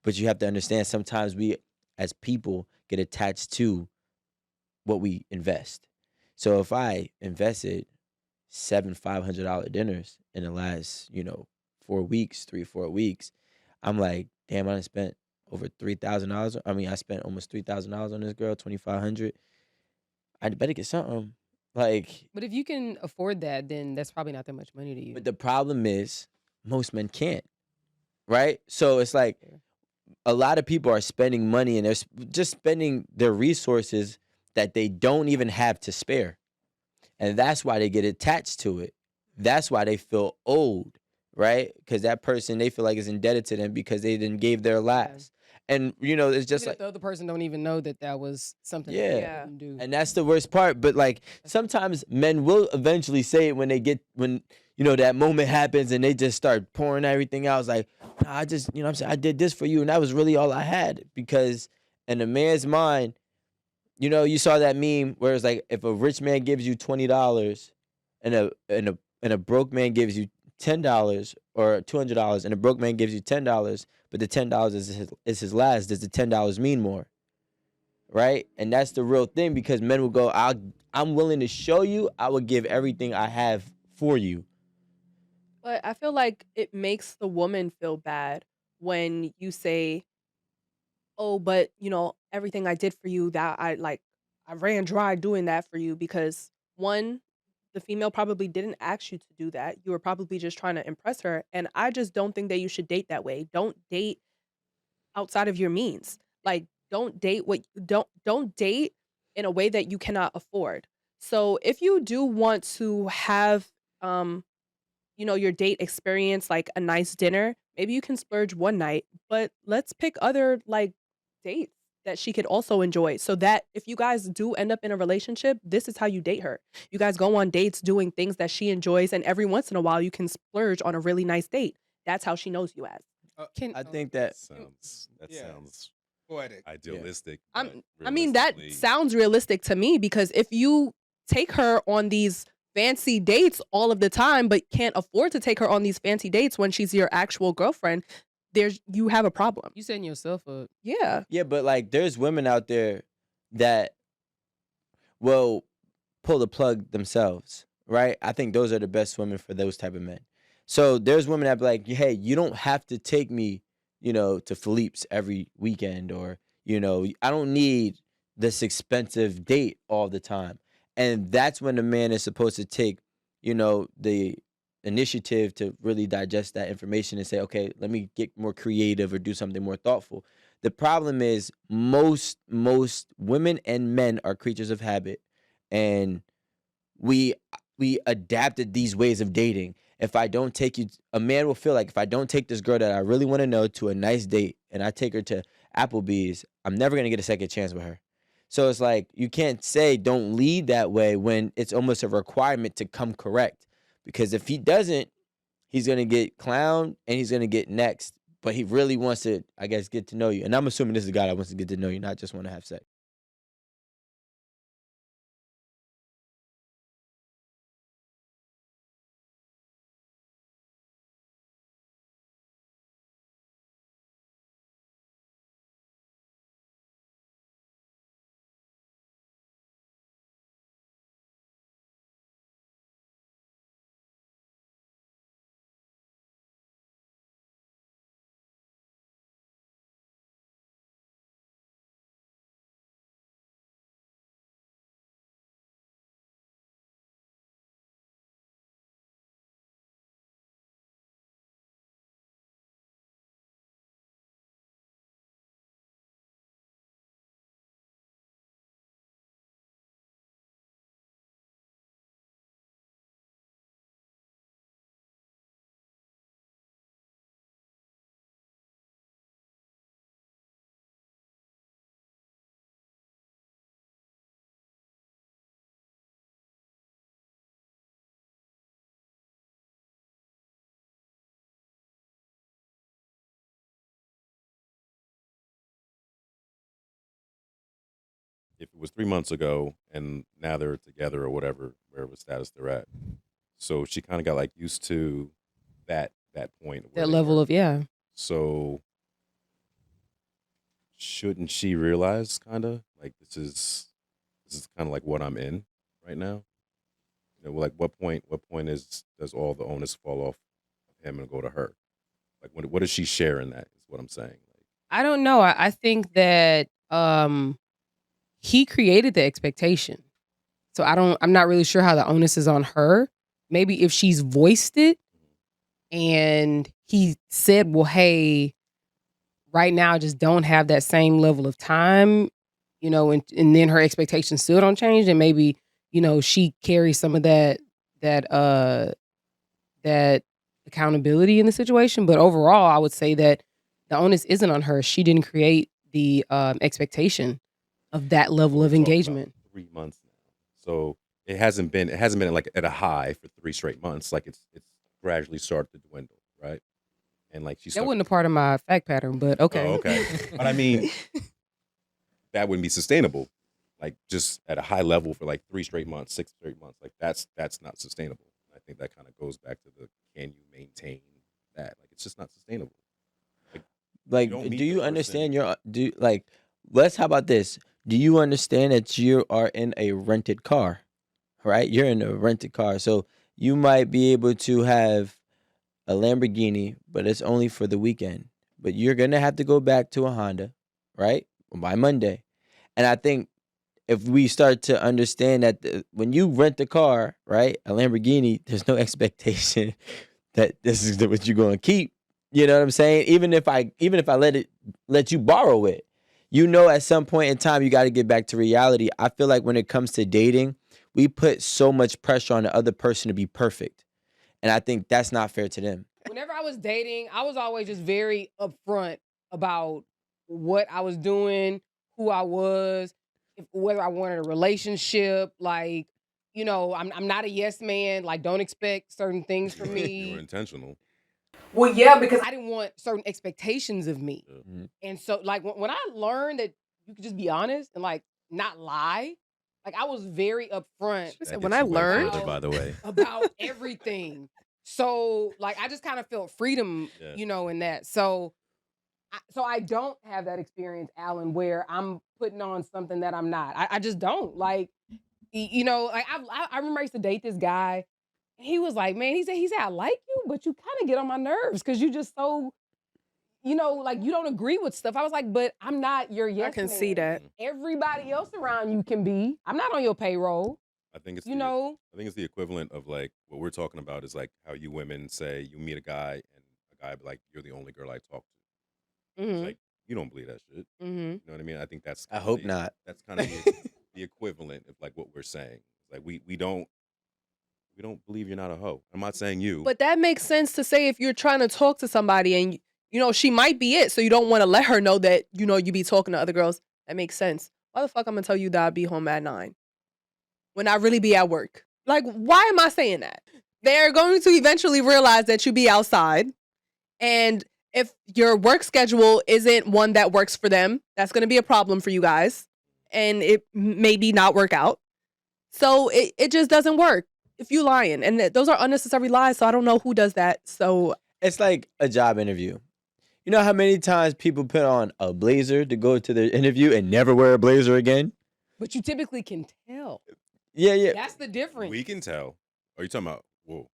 But you have to understand sometimes we as people get attached to what we invest. So if I invested seven $500 dinners in the last, 4 weeks, 3, 4 weeks, I'm like, damn, I done spent over $3,000. I mean, I spent almost $3,000 on this girl, 2,500. I better get something. Like, But if you can afford that, then that's probably not that much money to but you. the problem is most men can't, right? So it's like Fair. a lot of people are spending money and just spending their resources that they don't even have to spare. And that's why they get attached to it. That's why they feel old, right? Because that person they feel like is indebted to them because they didn't gave their Yeah. last. And it's just Even if like, the other person don't even know that that was something that they yeah. Yeah. couldn't do. And that's the worst part. But like That's sometimes men will eventually say it when that moment happens and they just start pouring everything out. It's like, nah, I just, I'm saying, I did this for you, and that was really all I had. Because in a man's mind, you saw that meme where it's like if a rich man gives you $20 and a broke man gives you $10 or $200 and a broke man gives you $10, but the $10 is his last, does the $10 mean more? Right? And that's the real thing because men will go, I'm willing to show you, I will give everything I have for you. But I feel like it makes the woman feel bad when you say, "Oh, but everything I did for you, that I ran dry doing that for you," because one, the female probably didn't ask you to do that. You were probably just trying to impress her, and I just don't think that you should date that way. Don't date outside of your means. Like, don't date in a way that you cannot afford. So, if you do want to have, um, your date experience like a nice dinner, maybe you can splurge one night, but let's pick other, like, dates that she could also enjoy so that if you guys do end up in a relationship, this is how you date her. You guys go on dates doing things that she enjoys, and every once in a while, you can splurge on a really nice date. That's how she knows you as. can I think That that, sounds that Yeah. sounds Poetic. yeah. idealistic, but I mean, that realistically, sounds realistic to me because if you take her on these fancy dates all of the time, but can't afford to take her on these fancy dates when she's your actual girlfriend, you have a problem. you setting yourself up? Yeah. Yeah, but like there's women out there that will pull the plug themselves, right? I think those are the best women for those type of men. So there's women that be like, hey, you don't have to take me, to Philippe's every weekend, or I don't need this expensive date all the time. And that's when the man is supposed to take, the initiative to really digest that information and say, okay, let me get more creative or do something more thoughtful. The problem is most women and men are creatures of habit, and we we adapted these ways of dating. If I don't take you, a man will feel like if I don't take this girl that I really want to know to a nice date and I take her to Applebee's, I'm never gonna get a second chance with her. So it's like you can't say don't lead that way when it's almost a requirement to come correct. Because if he doesn't, he's gonna get clowned and he's gonna get next. But he really wants to, I guess, get to know you. And I'm assuming this is a guy that wants to get to know you, not just want to have sex. if it was 3 months ago and now they're together or wherever status they're at, so she kind of got like used to that point where That they level were. of, yeah. So shouldn't she realize kind of like this is kind of like what I'm in right now? Like what point does all the onus fall off of him and go to her? Like what does she share in that? Is what I'm saying. Like, I don't know. I think that he created the expectation. So I'm not really sure how the onus is on her. Maybe if she's voiced it and he said, well, hey, right now I just don't have that same level of time, and then her expectations still don't change, and maybe, she carries some of that accountability in the situation. But overall, I would say that the onus isn't on her. She didn't create the expectation of that level we're of talking about engagement. 3 months now, so it hasn't been like at a high for 3 straight months. Like it's gradually started to dwindle, right? And like she's That wasn't a part of my fact pattern, but okay. Oh, okay. But I mean, that wouldn't be sustainable. Like just at a high level for like 3 straight months, 6 straight months. Like that's not sustainable. I think that kind of goes back to the can you maintain that? Like it's just not sustainable. Like, don't meet do the you understand person. how about this? Do you understand that you are in a rented car, right? You're in a rented car. So you might be able to have a Lamborghini, but it's only for the weekend. But you're going to have to go back to a Honda, right? By Monday. And I think if we start to understand that when you rent a car, right, a Lamborghini, there's no expectation that this is what you're going to keep. You know what I'm saying? Even if I let you borrow it, at some point in time you got to get back to reality. I feel like when it comes to dating, we put so much pressure on the other person to be perfect, and I think that's not fair to them. Whenever I was dating, I was always just very upfront about what I was doing, who I was, whether I wanted a relationship. Like, I'm not a yes man. Like, don't expect certain things from You me. were intentional. Well, yeah, because I didn't want certain expectations of me. Yeah. Mhm. And so, like, when I learned that you could just be honest and, like, not lie, like, I was very upfront She said, That when gets I you way learned, further, by the way. about everything. So, like, I just kind of felt freedom, Yeah. in that. So I don't have that experience, Alan, where I'm putting on something that I'm not. I just don't. Like, like I remember I used to date this guy. And he was like, man, he said, I like you, but you kind of get on my nerves because you just so, like you don't agree with stuff. I was like, but I'm not your yes I can see man. that. Everybody else around you can be. I'm not on your payroll. I think it's You the know, I think it's the equivalent of like what we're talking about is like how you women say you meet a guy and a guy be like, you're the only girl I talk to. It's mm-hmm, like you don't believe that shit. mm-hmm. You know what I mean? I think that's I kinda hope the not. that's kind of the equivalent of like what we're saying. Like we don't believe you're not a hoe. I'm not saying you. But that makes sense to say if you're trying to talk to somebody and she might be it, so you don't want to let her know that you be talking to other girls. That makes sense. Why the fuck I'm gonna tell you that I'll be home at 9 when I really be at work? Like, why am I saying that? They're going to eventually realize that you be outside, and if your work schedule isn't one that works for them, that's gonna be a problem for you guys, and it maybe not work out. So it just doesn't work if you lying, and those are unnecessary lies. So I don't know who does that. So It's like a job interview. You know how many times people put on a blazer to go to their interview and never wear a blazer again? But you typically can tell. Yeah. That's the difference. We can tell. Are you talking about? Whoa,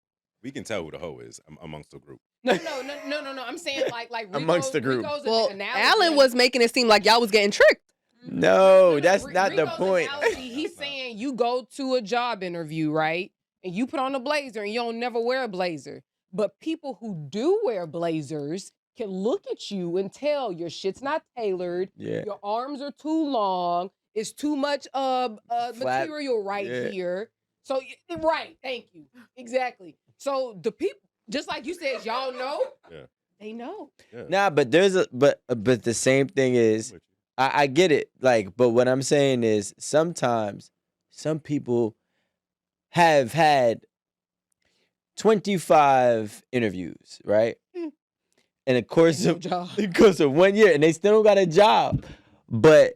we can tell who the hoe is amongst the group. No. I'm saying like Amongst the group. well, analogy. Alan was making it seem like y'all was getting tricked. No, that's not the Rico's point. analogy, he's saying you go to a job interview, right? And you put on a blazer and you don't never wear a blazer. But people who do wear blazers can look at you and tell your shit's not tailored. Yeah. Your arms are too long. It's too much Flat. material right Yeah. here. So right, thank you. Exactly. So the people, just like you said, y'all know. Yeah. They know. Yeah. Nah, but but the same thing is, With you. I get it. Like, but what I'm saying is sometimes some people have had 25 interviews, right? Mm. In the course No of job. the course of 1 year, and they still don't got a job. But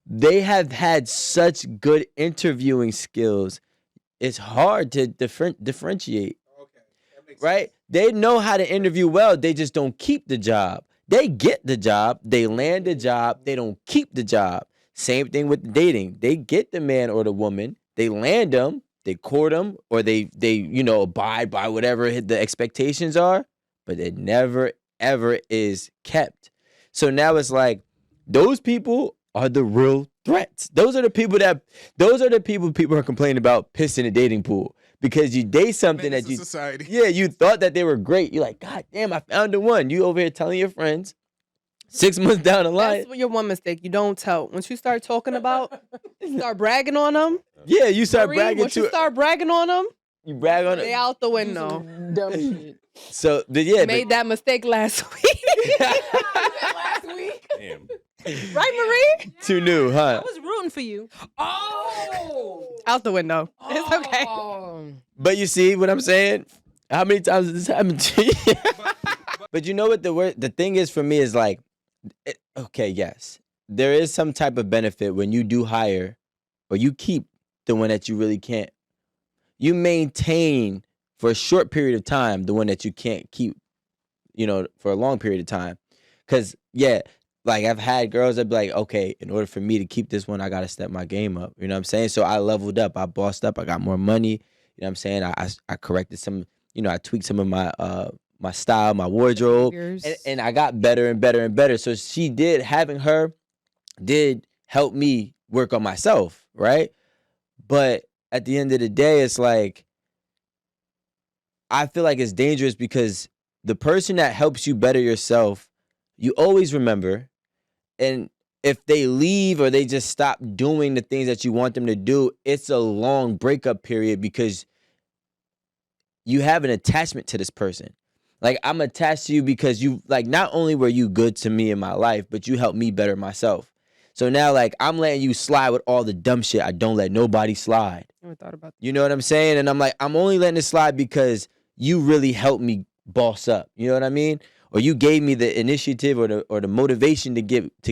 they have had such good interviewing skills. It's hard to differentiate. Okay, that makes Right? They know how to interview well. They just don't keep the job. They get the job, they land the job, they don't keep the job. Same thing with dating. They get the man or the woman, they land them, they court them, or they abide by whatever the expectations are, but it never ever is kept. So now it's like those people are the real threats. Those are the people people are complaining about pissing the dating pool because you date something Menace that to you society. yeah, you thought that they were great. You're like, God damn, I found the one. You over here telling your friends 6 months down the line. That's your one mistake. You don't tell. Once you start talking about, start bragging on them. Yeah, you start Marie, bragging once you to start bragging on them, you brag on they it. out the window. Dumb shit. So yeah, Made that mistake last week. Last week. Damn. Right, Marie? too new, huh? I was rooting for you. Oh. Out the window. It's okay. Oh. But you see what I'm saying? How many times has this happened to you? But you know what the thing is for me is like, okay, yes, there is some type of benefit when you do hire or you keep the one that you really can't. You maintain for a short period of time the one that you can't keep, for a long period of time. Because, yeah, like I've had girls that be like, okay, in order for me to keep this one, I got to step my game up. You know what I'm saying? So I leveled up. I bossed up. I got more money. You know what I'm saying? I corrected some, I tweaked some of my style, my wardrobe. And I got better and better and better. So having her did help me work on myself, right? But at the end of the day, it's like, I feel like it's dangerous because the person that helps you better yourself, you always remember. And if they leave or they just stop doing the things that you want them to do, it's a long breakup period because you have an attachment to this person. Like, I'm attached to you because you, like, not only were you good to me in my life, but you helped me better myself. So now, like, I'm letting you slide with all the dumb shit I don't let nobody slide. Never thought about that. You know what I'm saying? And I'm like, I'm only letting it slide because you really helped me boss up. You know what I mean? Or you gave me the initiative or the motivation to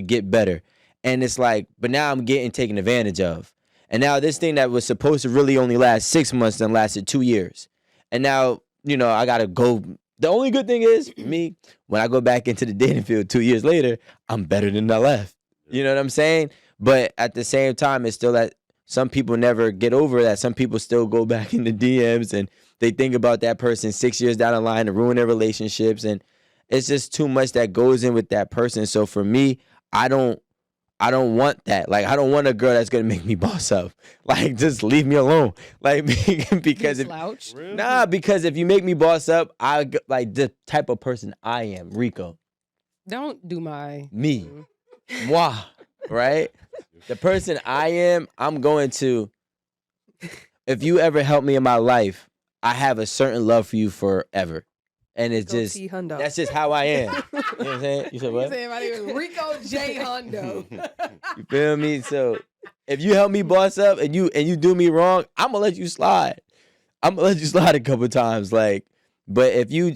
get better. And it's like, but now I'm getting taken advantage of. And now this thing that was supposed to really only last 6 months then lasted 2 years. And now, I gotta go. The only good thing is, for me, when I go back into the dating field 2 years later, I'm better than I left. You know what I'm saying? But at the same time, it's still that some people never get over that. Some people still go back in the DMs and they think about that person 6 years down the line and ruin their relationships. And it's just too much that goes in with that person. So for me, I don't want that. Like, I don't want a girl that's gonna make me boss up. Like, just leave me alone. Like, because because if you make me boss up, like the type of person I am, Rico. Don't do my Me. Moi. Right? The person I am, I'm going to. If you ever help me in my life, I have a certain love for you forever. And it's Go just T Hundo. that's just how I am. You know what I'm saying? You said what? saying my name is Rico J. Hondo. You feel me? So if you help me boss up and you do me wrong, I'm gonna let you slide. I'm gonna let you slide a couple times. Like, but if you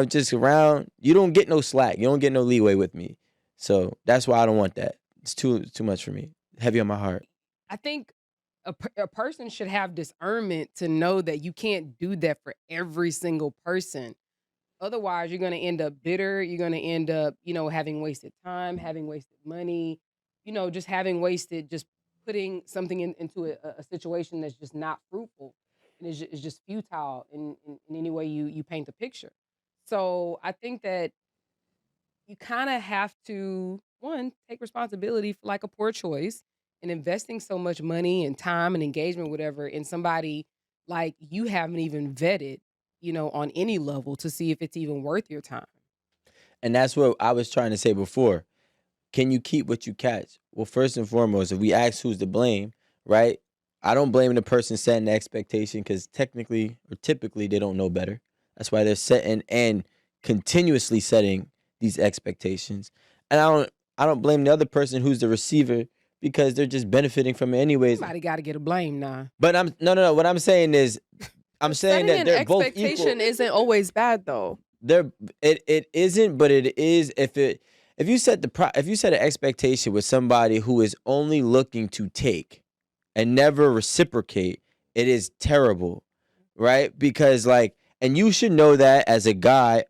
just around, you don't get no slack. You don't get no leeway with me. So that's why I don't want that. It's too much for me. Heavy on my heart. I think a person should have discernment to know that you can't do that for every single person. Otherwise, you're going to end up bitter. You're going to end up, having wasted time, having wasted money, just just putting something into a situation that's just not fruitful and it's just futile in any way you paint the picture. So I think that you kind of have to, one, take responsibility for like a poor choice and investing so much money and time and engagement, whatever, in somebody like you haven't even vetted, on any level to see if it's even worth your time. And that's what I was trying to say before. Can you keep what you catch? Well, first and foremost, if we ask who's to blame, right? I don't blame the person setting the expectation because technically or typically they don't know better. That's why they're setting and continuously setting these expectations. And I don't blame the other person who's the receiver because they're just benefiting from it anyways. Somebody got to get a blame now. But no. What I'm saying is, I'm saying that Setting they're an both expectation equal. isn't always bad though. It isn't, but it is if you set an expectation with somebody who is only looking to take and never reciprocate, it is terrible, right? Because and you should know that as a guy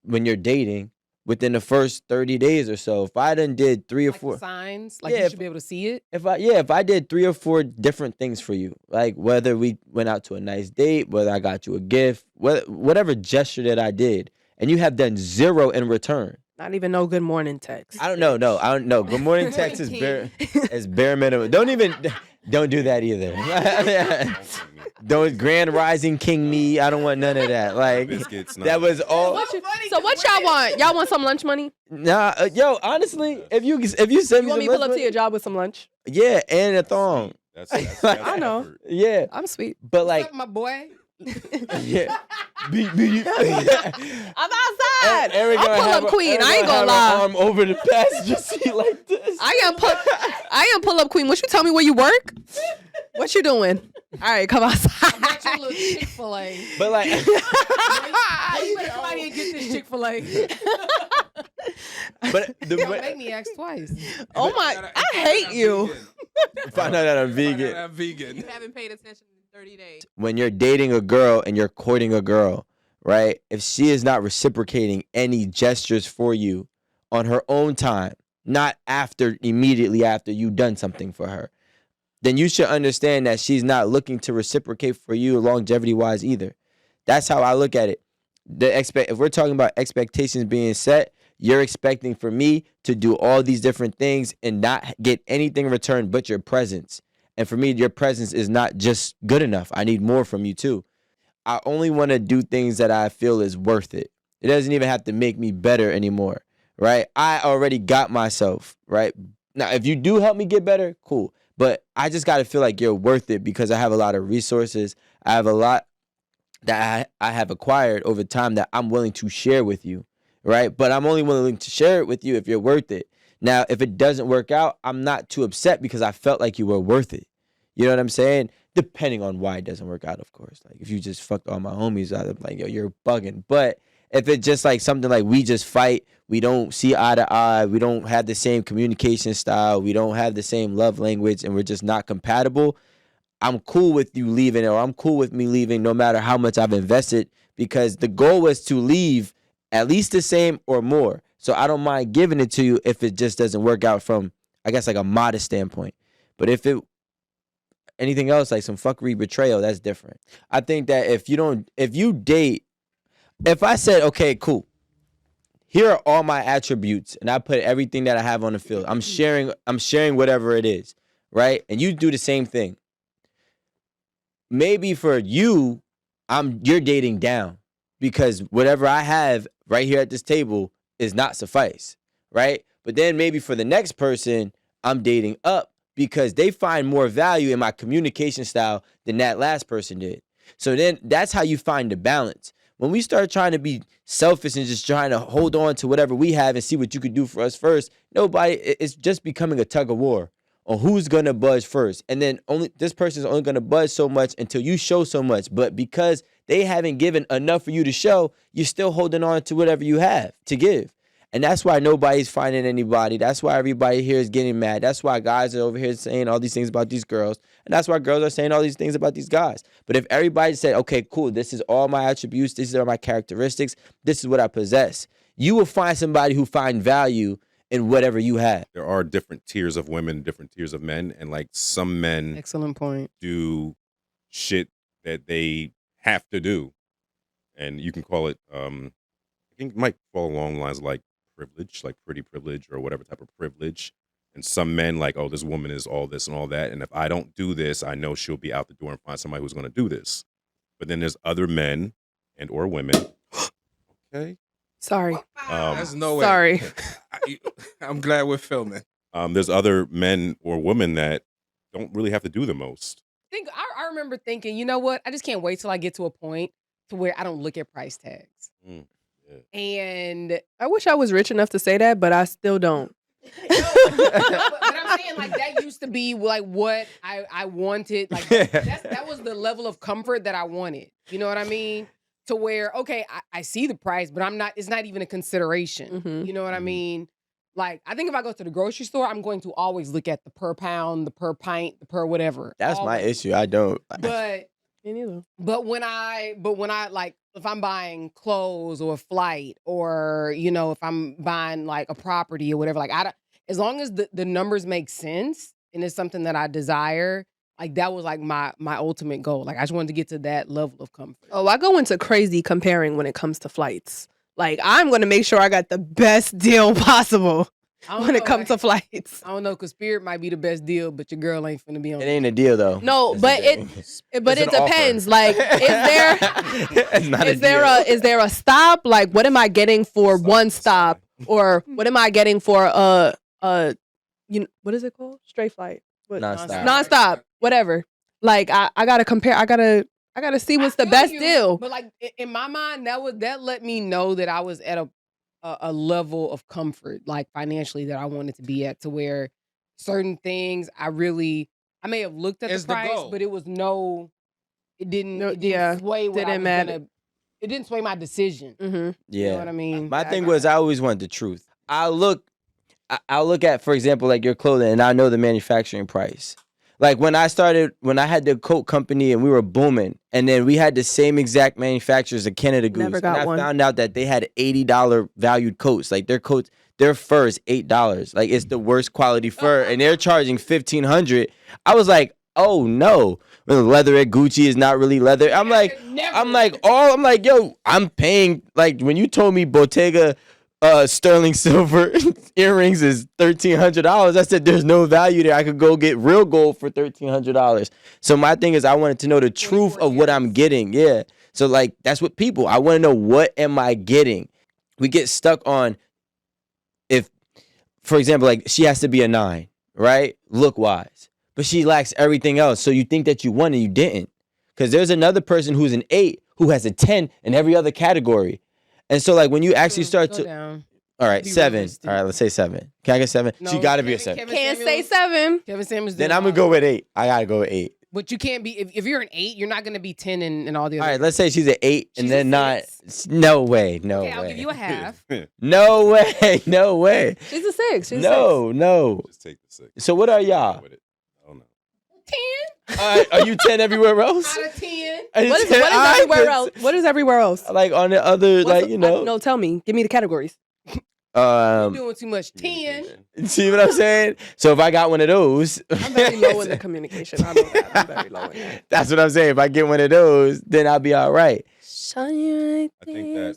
when you're dating within the first 30 days or so. If I done did 3 or Like the 4, signs, like Yeah, you if- should be able to see it. if I did 3 or 4 different things for you, like whether we went out to a nice date, whether I got you a gift, whatever gesture that I did, and you have done 0 in return. Not even no good morning text. I don't know. No, I don't know. Good morning text is bare minimum. Don't do that either. Don't grand rising king me. I don't want none of that. Like Biscuits. that was all. So what y'all want? Y'all want some lunch money? Nah, yo, honestly, if you send You me want some me to pull up lunch to your job with some lunch? money- yeah, and a thong. That's I know. effort. Yeah, I'm sweet. but What's like, up, my boy? yeah. I'm outside. Eric I'll gonna pull have up Queen. Eric I ain't gonna have her lie. arm over the passenger seat like this. I am pull up Queen. What you tell me where you work? What you doing? All right, come outside. Got your little Chick-fil-A. But like, You better come out here and get this Chick-fil-A. but Don't make me ask twice. Oh my, I hate you. find out that I'm Vegan. vegan. I'm vegan. You haven't paid attention in 30 days. When you're dating a girl and you're courting a girl, right? If she is not reciprocating any gestures for you on her own time, not immediately after you've done something for her, then you should understand that she's not looking to reciprocate for you longevity wise either. That's how I look at it. If we're talking about expectations being set, you're expecting for me to do all these different things and not get anything in return but your presence. And for me, your presence is not just good enough. I need more from you too. I only want to do things that I feel is worth it. It doesn't even have to make me better anymore, right? I already got myself, right? Now, if you do help me get better, cool. But I just got to feel like you're worth it because I have a lot of resources. I have a lot that I have acquired over time that I'm willing to share with you, right? But I'm only willing to share it with you if you're worth it. Now, if it doesn't work out, I'm not too upset because I felt like you were worth it. You know what I'm saying? Depending on why it doesn't work out, of course. Like if you just fucked all my homies, I'm like, yo, you're bugging. But if it's just like something like we just fight, we don't see eye to eye, we don't have the same communication style, we don't have the same love language, and we're just not compatible, I'm cool with you leaving, or I'm cool with me leaving no matter how much I've invested, because the goal was to leave at least the same or more. So I don't mind giving it to you if it just doesn't work out from, I guess, like a modest standpoint. But if anything else, like some fuckery, betrayal, that's different. I think that if you date, if I said, okay, cool, here are all my attributes, and I put everything that I have on the field, I'm sharing whatever it is, right? And you do the same thing. Maybe for you, you're dating down because whatever I have right here at this table is not suffice, right? But then maybe for the next person, I'm dating up because they find more value in my communication style than that last person did. So then that's how you find the balance. When we start trying to be selfish and just trying to hold on to whatever we have and see what you could do for us first, it's just becoming a tug of war on who's gonna budge first. And then this person's only gonna budge so much until you show so much. But because they haven't given enough for you to show, you're still holding on to whatever you have to give. And that's why nobody's finding anybody. That's why everybody here is getting mad. That's why guys are over here saying all these things about these girls. And that's why girls are saying all these things about these guys. But if everybody said, okay, cool, this is all my attributes, these are my characteristics, this is what I possess, you will find somebody who finds value in whatever you have. There are different tiers of women, different tiers of men, and like some men Excellent point. do shit that they have to do, and you can call it I think it might fall along the lines of like privilege, like pretty privilege or whatever type of privilege. And some men like, oh, this woman is all this and all that, and if I don't do this, I know she'll be out the door and find somebody who's going to do this. But then there's other men and or women. Okay. Sorry. There's no way. Sorry. I'm glad we're filming. There's other men or women that don't really have to do the most. I remember thinking, you know what? I just can't wait till I get to a point to where I don't look at price tags. And I wish I was rich enough to say that, but I still don't. but I'm saying like that used to be like what I wanted. Like that was the level of comfort that I wanted. You know what I mean? To where, okay, I see the price, but it's not even a consideration. Mhm. You know what I mean? Like, I think if I go to the grocery store, I'm going to always look at the per pound, the per pint, the per whatever. That's my Always. issue. I don't. But Me neither. But when I like, if I'm buying clothes or a flight, or if I'm buying like a property or whatever, like I don't, as long as the numbers make sense and it's something that I desire, like that was like my ultimate goal. Like I just wanted to get to that level of comfort. Oh, I go into crazy comparing when it comes to flights. Like I'm gonna make sure I got the best deal possible I don't when it know, comes to flights. I don't know, because Spirit might be the best deal, but your girl ain't finna be on It ain't a deal though. No, It's but a- but it's it an offer. depends. Like, It's not is a there deal. is there a stop? Like, what am I getting for one stop, or what am I getting for what is it called? Straight flight. What? Nonstop. Nonstop. Whatever. Like I gotta compare. I gotta see what's the feel best you, deal. But like in my mind, that let me know that I was at a level of comfort, like financially, that I wanted to be at, to where certain things I may have looked at It's the the price, goal. but it didn't Yeah, sway what I didn't was matter. gonna. It didn't sway my decision. Mm-hmm. You know Yeah. what I mean? My thing was I always wanted the truth. I'll look at, for example, like your clothing, and I know the manufacturing price. Like when I had the coat company and we were booming, and then we had the same exact manufacturers of Canada Goose. Never got and I one. found out that they had $80 valued coats. Like their fur is $8. Like it's the worst quality fur, and they're charging $1,500. I was like, oh no. When the leather at Gucci is not really leather. I'm like, yo, I'm paying, like when you told me Bottega sterling silver earrings is $1,300. I said there's no value there. I could go get real gold for $1,300. So my thing is I wanted to know the truth of what I'm getting. Yeah. So like that's what people, I want to know, what am I getting? We get stuck on, if, for example, like she has to be a 9, right? Look wise. But she lacks everything else. So you think that you won and you didn't. Because there's another person who's an 8 who has a 10 in every other category. And so like when you actually start Go to, down. all right, Be 7. realistic. All right, let's say 7. Can I get 7? She No, got to be a Kevin- 7. Kevin Can't say Samuels- 7. Kevin Samuels. Then did I'm going to all go with 8. I got to go with 8. But you can't be, if you're an 8, you're not gonna be 10 and all the All other. right, let's say she's an 8 and She's then a not. 6. No way. No Okay, I'll way. give you a half. No way. No way. She's a 6. She's No. Just take the 6. So what are y'all? With it. I don't know. 10 Are you 10 everywhere else? out of 10. Are you What is 10? everywhere else? What is everywhere else? Like on the other, like, you know. No, tell me. Give me the categories. You're doing too much. 10. See what I'm saying? So if I got one of those, I'm very low in the communication. I know that. I'm very low in that. that's what I'm saying. If I get one of those, then I'll be all right. Shiny I think that,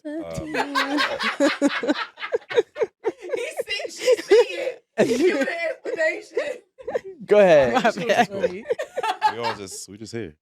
She's singing. Give me the explanation. Go ahead. My bad. we just here.